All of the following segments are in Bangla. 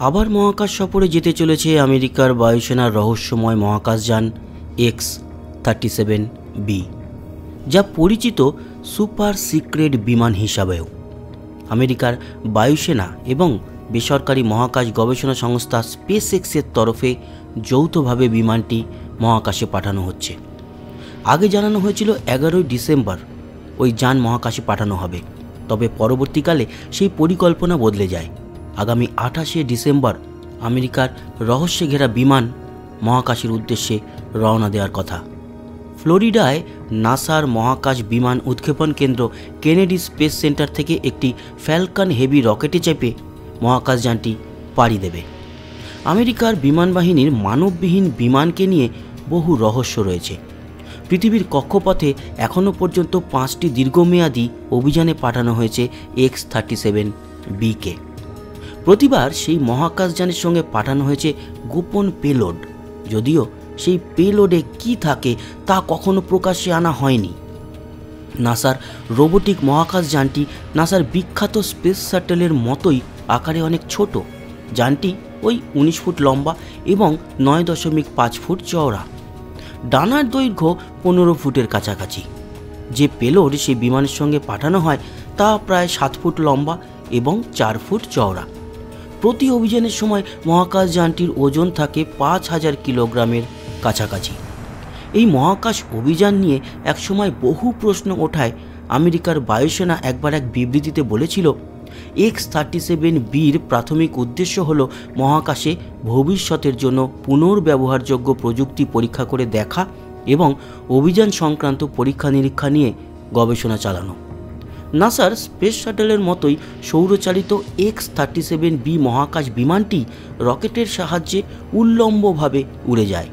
আবার মহাকাশ সফরে যেতে চলেছে আমেরিকার বায়ুসেনার রহস্যময় মহাকাশযান X-37B, যা পরিচিত সুপার সিক্রেট বিমান হিসাবেও। আমেরিকার বায়ুসেনা এবং বেসরকারি মহাকাশ গবেষণা সংস্থা স্পেসএক্সের তরফে যৌথভাবে বিমানটি মহাকাশে পাঠানো হচ্ছে। আগে জানানো হয়েছিল 11ই ডিসেম্বর ওই যান মহাকাশে পাঠানো হবে, তবে পরবর্তীকালে সেই পরিকল্পনা বদলে যায়। আগামী 28শে ডিসেম্বর আমেরিকার রহস্যে ঘেরা বিমান মহাকাশের উদ্দেশ্যে রওনা দেওয়ার কথা। ফ্লোরিডায় নাসার মহাকাশ বিমান উৎক্ষেপণ কেন্দ্র কেনেডি স্পেস সেন্টার থেকে একটি ফ্যালকন হেভি রকেটে চেপে মহাকাশযানটি পাড়ি দেবে। আমেরিকার বিমান বাহিনীর মানববিহীন বিমানকে নিয়ে বহু রহস্য রয়েছে। পৃথিবীর কক্ষপথে এখনও পর্যন্ত 5টি দীর্ঘমেয়াদী অভিযানে পাঠানো হয়েছে X-37B-কে। প্রতিবার সেই মহাকাশযানের সঙ্গে পাঠানো হয়েছে গোপন পেলোড, যদিও সেই পেলোডে কি থাকে তা কখনো প্রকাশ্যে আনা হয়নি। নাসার রোবোটিক মহাকাশযানটি নাসার বিখ্যাত স্পেস শাটলের মতোই আকারে অনেক ছোট। যানটি ওই 19 ফুট লম্বা এবং 9.5 ফুট চওড়া। ডানার দৈর্ঘ্য 15 ফুটের কাছাকাছি। যে পেলোড সেই বিমানের সঙ্গে পাঠানো হয় তা প্রায় 7 ফুট লম্বা এবং 4 ফুট চওড়া। প্রতি অভিযানের সময় মহাকাশযানটির ওজন থাকে 5000 কিলোগ্রামের কাছাকাছি। এই মহাকাশ অভিযান নিয়ে একসময় বহু প্রশ্ন ওঠায় আমেরিকার বায়ুসেনা একবার এক বিবৃতিতে বলেছিল, X-37B'র প্রাথমিক উদ্দেশ্য হল মহাকাশে ভবিষ্যতের জন্য পুনর্ব্যবহারযোগ্য প্রযুক্তি পরীক্ষা করে দেখা এবং অভিযান সংক্রান্ত পরীক্ষা নিরীক্ষা নিয়ে গবেষণা চালানো। নাসার স্পেস শাটলের মতোই সৌরচালিত X-37B মহাকাশ বিমানটি রকেটের সাহায্যে উল্লম্বভাবে উড়ে যায়।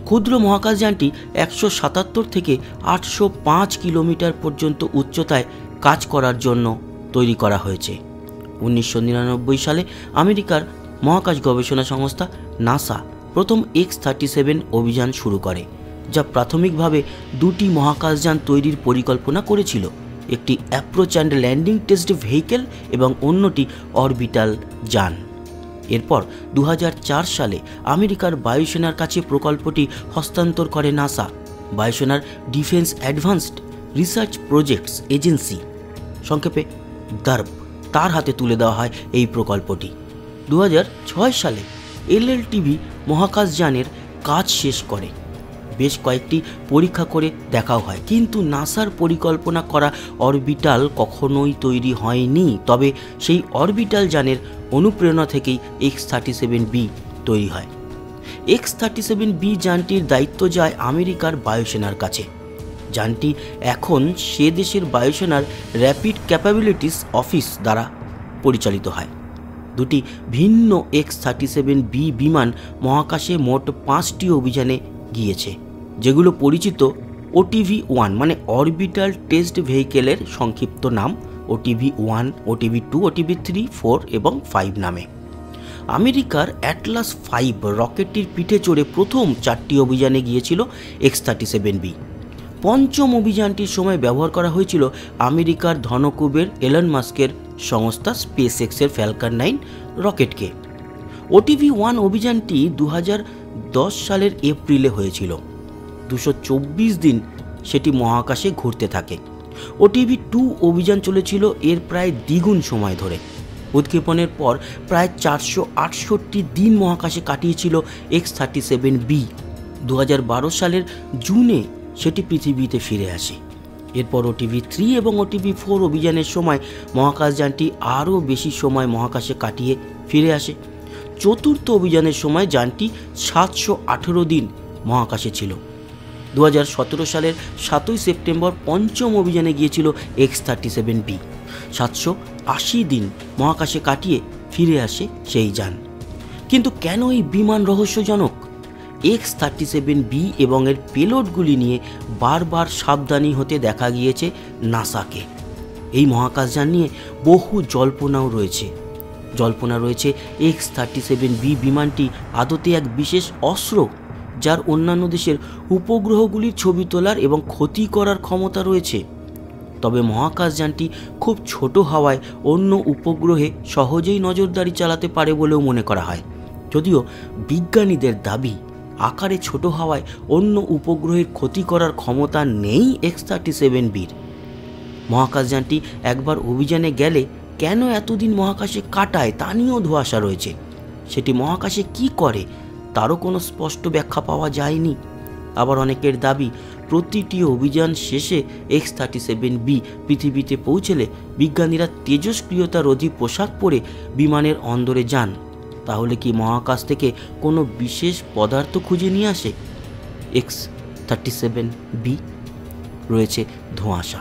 ক্ষুদ্র মহাকাশযানটি 177 থেকে 805 কিলোমিটার পর্যন্ত উচ্চতায় কাজ করার জন্য তৈরি করা হয়েছে। 1999 সালে আমেরিকার মহাকাশ গবেষণা সংস্থা নাসা প্রথম X-37 অভিযান শুরু করে, যা প্রাথমিকভাবে 2টি মহাকাশযান তৈরির পরিকল্পনা করেছিল, একটি approach and landing test vehicle এবং অন্যটি অরবিটাল যান। এরপর 2004 সালে আমেরিকার বায়ুসেনার কাছে প্রকল্পটি হস্তান্তর করে নাসা। বায়ুসেনার defence advanced research projects agency, সংক্ষেপে DARP, তার হাতে তুলে দেওয়া হয় এই প্রকল্পটি। 2006 সালে LLTV মহাকাশযানের কাজ শেষ করে। বেশ কয়েকটি পরীক্ষা করে দেখাও হয়, কিন্তু নাসার পরিকল্পনা করা অরবিটাল কখনোই তৈরি হয়নি। তবে সেই অরবিটাল যানের অনুপ্রেরণা থেকেই X-37B তৈরি হয়। X-37B যানটির দায়িত্ব যায় আমেরিকার বায়ুসেনার কাছে। যানটি এখন সে দেশের বায়ুসেনার র্যাপিড ক্যাপাবিলিটিস অফিস দ্বারা পরিচালিত হয়। দুটি ভিন্ন X-37B বিমান মহাকাশে মোট 5টি অভিযানে গিয়েছে, যেগুলো পরিচিত OTV-1 মানে অরবিটাল টেস্ট ভেহিকেলের সংক্ষিপ্ত নাম, OTV-1, OTV-2, OTV-3, 4 এবং 5 নামে। আমেরিকার অ্যাটলাস 5 রকেটটির পিঠে চড়ে প্রথম 4টি অভিযানে গিয়েছিল X-37B। পঞ্চম অভিযানটির সময় ব্যবহার করা হয়েছিল আমেরিকার ধনকুবের এলন মাস্কের সংস্থা স্পেসএক্সের ফ্যালকন 9 রকেটকে। OTV-1 অভিযানটি 2010 সালের এপ্রিলে হয়েছিল। 224 দিন সেটি মহাকাশে ঘুরতে থাকে। OTV-2 অভিযান চলেছিল এর প্রায় দ্বিগুণ সময় ধরে। উৎক্ষেপণের পর প্রায় 468 দিন মহাকাশে কাটিয়েছিল X-37B। 2012 সালের জুনে সেটি পৃথিবীতে ফিরে আসে। এরপর OTV-3 এবং OTV-4 অভিযানের সময় মহাকাশযানটি আরও বেশি সময় মহাকাশে কাটিয়ে ফিরে আসে। চতুর্থ অভিযানের সময় যানটি 718 দিন মহাকাশে ছিল। 2017 সালের 7ই সেপ্টেম্বর পঞ্চম অভিযানে গিয়েছিল X-37B। 780 দিন মহাকাশে কাটিয়ে ফিরে আসে সেই যান। কিন্তু কেন এই বিমান রহস্যজনক? X-37B এবং এর পেলোডগুলি নিয়ে বারবার সাবধানী হতে দেখা গিয়েছে নাসাকে। এই মহাকাশযান নিয়ে বহু জল্পনাও রয়েছে। জল্পনা রয়েছে X-37B বিমানটি আদতে এক বিশেষ অস্ত্র, যার অন্যান্য দেশের উপগ্রহগুলির ছবি তোলার এবং ক্ষতি করার ক্ষমতা রয়েছে। তবে মহাকাশযানটি খুব ছোট হওয়ায় অন্য উপগ্রহে সহজেই নজরদারি চালাতে পারে বলেও মনে করা হয়। যদিও বিজ্ঞানীদের দাবি আকারে ছোট হওয়ায় অন্য উপগ্রহের ক্ষতি করার ক্ষমতা নেই X-37B'র। মহাকাশযানটি একবার অভিযানে গেলে কেন এতদিন মহাকাশে কাটায় তা নিয়েও ধোঁয়াশা রয়েছে। সেটি মহাকাশে কি করে তারও কোনো স্পষ্ট ব্যাখ্যা পাওয়া যায়নি। আবার অনেকের দাবি প্রতিটি অভিযান শেষে X-37B পৃথিবীতে পৌঁছলে বিজ্ঞানীরা তেজস্ক্রিয়তা রোধী পোশাক পরে বিমানের অন্দরে যান। তাহলে কি মহাকাশ থেকে কোনো বিশেষ পদার্থ খুঁজে নিয়ে আসে X-37B? রয়েছে ধোঁয়াশা।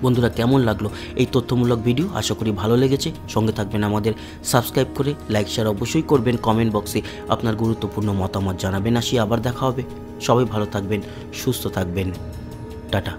বন্ধুরা, কেমন লাগলো এই তথ্যমূলক ভিডিও? আশা করি ভালো লেগেছে। সঙ্গে থাকবেন আমাদের, সাবস্ক্রাইব করে লাইক শেয়ার অবশ্যই করবেন। কমেন্ট বক্সে আপনার গুরুত্বপূর্ণ মতামত জানাবেন। আসি আবার দেখা হবে। সবাই ভালো থাকবেন, সুস্থ থাকবেন। টাটা।